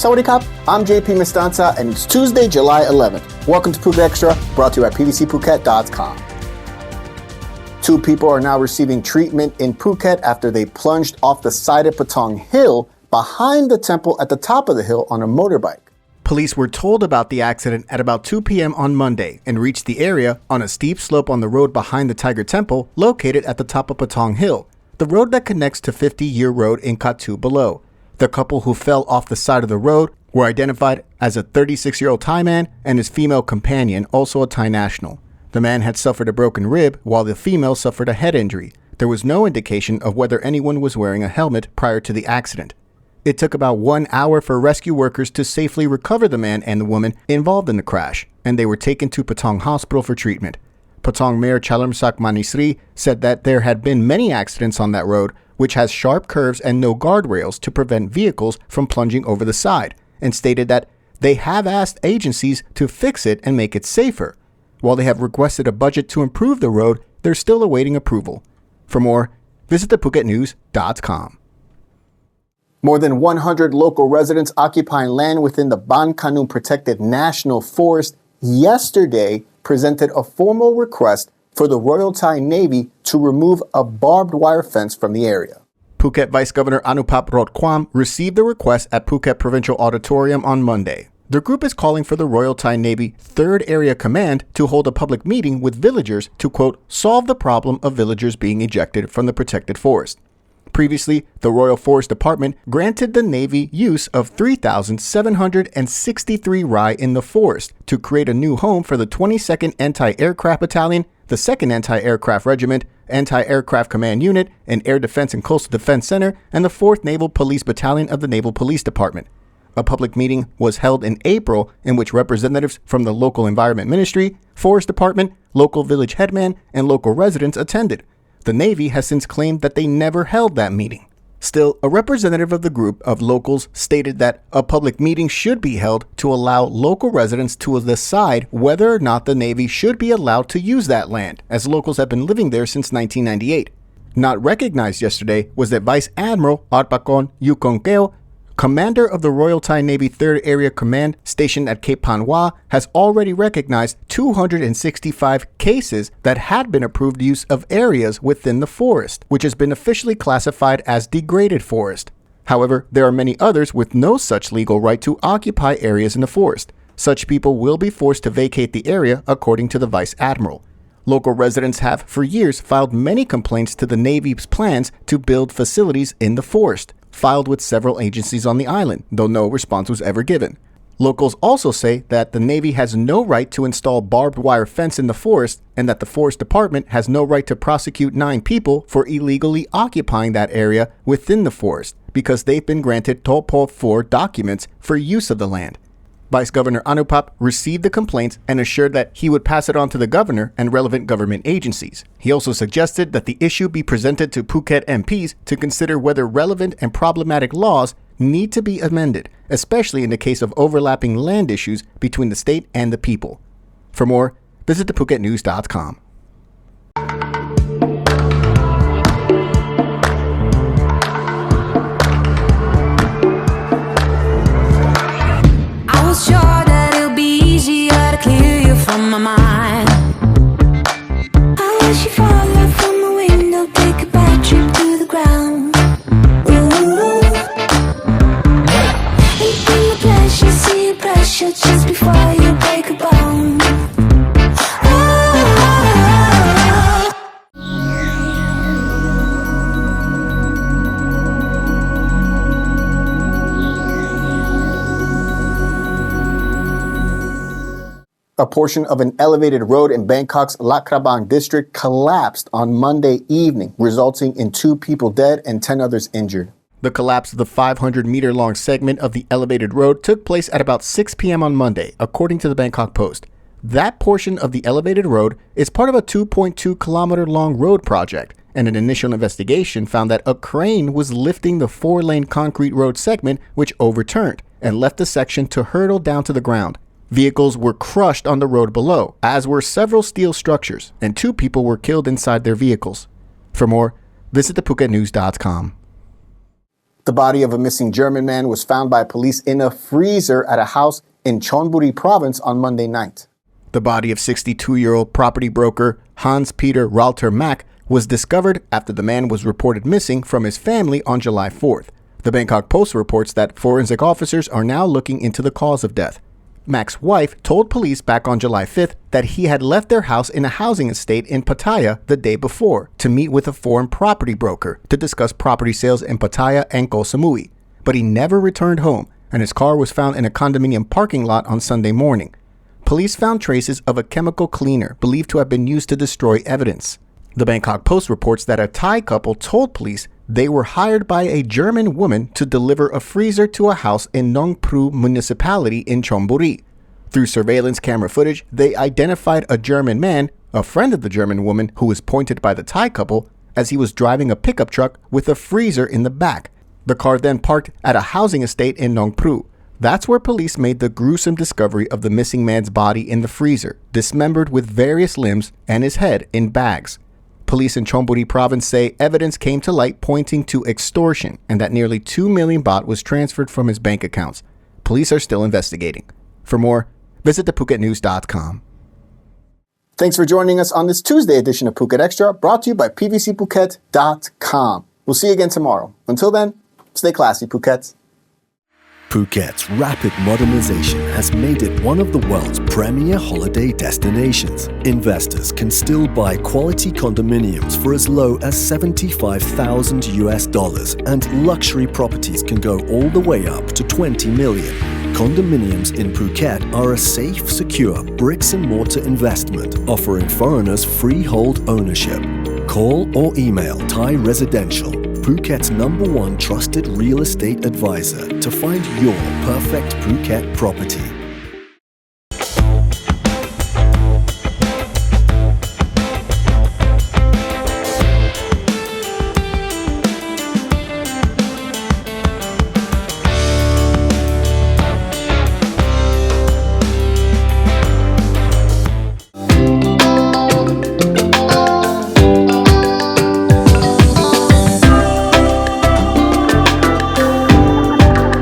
Sawadee-kap, I'm JP Mestanza, and it's Tuesday, July 11th. Welcome to Phuket Xtra, brought to you by pvcphuket.com. 2 people are now receiving treatment in Phuket after they plunged off the side of Patong Hill behind the temple at the top of the hill on a motorbike. Police were told about the accident at about 2 p.m. on Monday and reached the area on a steep slope on the road behind the Tiger Temple located at the top of Patong Hill, the road that connects to 50-year road in Katu below. The couple who fell off the side of the road were identified as a 36-year-old Thai man and his female companion, also a Thai national. The man had suffered a broken rib while the female suffered a head injury. There was no indication of whether anyone was wearing a helmet prior to the accident. It took about 1 hour for rescue workers to safely recover the man and the woman involved in the crash, and they were taken to Patong Hospital for treatment. Patong Mayor Chalermsak Manisri said that there had been many accidents on that road, which has sharp curves and no guardrails to prevent vehicles from plunging over the side, and stated that they have asked agencies to fix it and make it safer. While they have requested a budget to improve the road, they're still awaiting approval. For more, visit thephuket.news.com. More than 100 local residents occupying land within the Ban Kanun Protected National Forest yesterday presented a formal request for the Royal Thai Navy to remove a barbed wire fence from the area. Phuket Vice Governor Anupap Rotkwam received the request at Phuket Provincial Auditorium on Monday. The group is calling for the Royal Thai Navy 3rd Area Command to hold a public meeting with villagers to, quote, solve the problem of villagers being ejected from the protected forest. Previously, the Royal Forest Department granted the Navy use of 3,763 rai in the forest to create a new home for the 22nd Anti-Aircraft Battalion, the 2nd Anti-Aircraft Regiment, Anti-Aircraft Command Unit, and Air Defense and Coastal Defense Center, and the 4th Naval Police Battalion of the Naval Police Department. A public meeting was held in April in which representatives from the local Environment Ministry, Forest Department, local village headman, and local residents attended. The Navy has since claimed that they never held that meeting. Still, a representative of the group of locals stated that a public meeting should be held to allow local residents to decide whether or not the Navy should be allowed to use that land, as locals have been living there since 1998. Not recognized yesterday was that Vice Admiral Atpakon Yukonkeo, commander of the Royal Thai Navy 3rd Area Command stationed at Cape Panwa, has already recognized 265 cases that had been approved use of areas within the forest, which has been officially classified as degraded forest. However, there are many others with no such legal right to occupy areas in the forest. Such people will be forced to vacate the area, according to the Vice Admiral. Local residents have, for years, filed many complaints to the Navy's plans to build facilities in the forest, filed with several agencies on the island, though no response was ever given. Locals also say that the Navy has no right to install barbed wire fence in the forest and that the Forest Department has no right to prosecute 9 people for illegally occupying that area within the forest because they've been granted Topo 4 documents for use of the land. Vice Governor Anupap received the complaints and assured that he would pass it on to the governor and relevant government agencies. He also suggested that the issue be presented to Phuket MPs to consider whether relevant and problematic laws need to be amended, especially in the case of overlapping land issues between the state and the people. For more, visit thephuket.news.com. Sure that it'll be easier to clear you from my mind. I wish you fall out from a window, take a bad trip to the ground. Ooh. And bring the pleasure, see your pressure just before you break a bone. A portion of an elevated road in Bangkok's Lat Krabang district collapsed on Monday evening, resulting in 2 people dead and 10 others injured. The collapse of the 500-meter-long segment of the elevated road took place at about 6 p.m. on Monday, according to the Bangkok Post. That portion of the elevated road is part of a 2.2-kilometer-long road project, and an initial investigation found that a crane was lifting the 4-lane concrete road segment, which overturned and left the section to hurtle down to the ground. Vehicles were crushed on the road below, as were several steel structures, and 2 people were killed inside their vehicles. For more, visit thephuket.news.com. The body of a missing German man was found by police in a freezer at a house in Chonburi province on Monday night. The body of 62-year-old property broker Hans-Peter Ralter Mack was discovered after the man was reported missing from his family on July 4th. The Bangkok Post reports that forensic officers are now looking into the cause of death. Mack's wife told police back on July 5th that he had left their house in a housing estate in Pattaya the day before to meet with a foreign property broker to discuss property sales in Pattaya and Koh Samui, but he never returned home, and his car was found in a condominium parking lot on Sunday morning. Police found traces of a chemical cleaner believed to have been used to destroy evidence. The Bangkok Post reports that a Thai couple told police they were hired by a German woman to deliver a freezer to a house in Nong Pru municipality in Chonburi. Through surveillance camera footage, they identified a German man, a friend of the German woman who was pointed by the Thai couple, as he was driving a pickup truck with a freezer in the back. The car then parked at a housing estate in Nong Pru. That's where police made the gruesome discovery of the missing man's body in the freezer, dismembered with various limbs and his head in bags. Police in Chonburi province say evidence came to light pointing to extortion and that nearly 2 million baht was transferred from his bank accounts. Police are still investigating. For more, visit thephuket.news.com. Thanks for joining us on this Tuesday edition of Phuket Extra, brought to you by pvcphuket.com. We'll see you again tomorrow. Until then, stay classy, Phukets. Phuket's rapid modernization has made it one of the world's premier holiday destinations. Investors can still buy quality condominiums for as low as $75,000, and luxury properties can go all the way up to 20 million. Condominiums in Phuket are a safe, secure bricks-and-mortar investment offering foreigners freehold ownership. Call or email Thai Residential, Phuket's #1 trusted real estate advisor, to find your perfect Phuket property.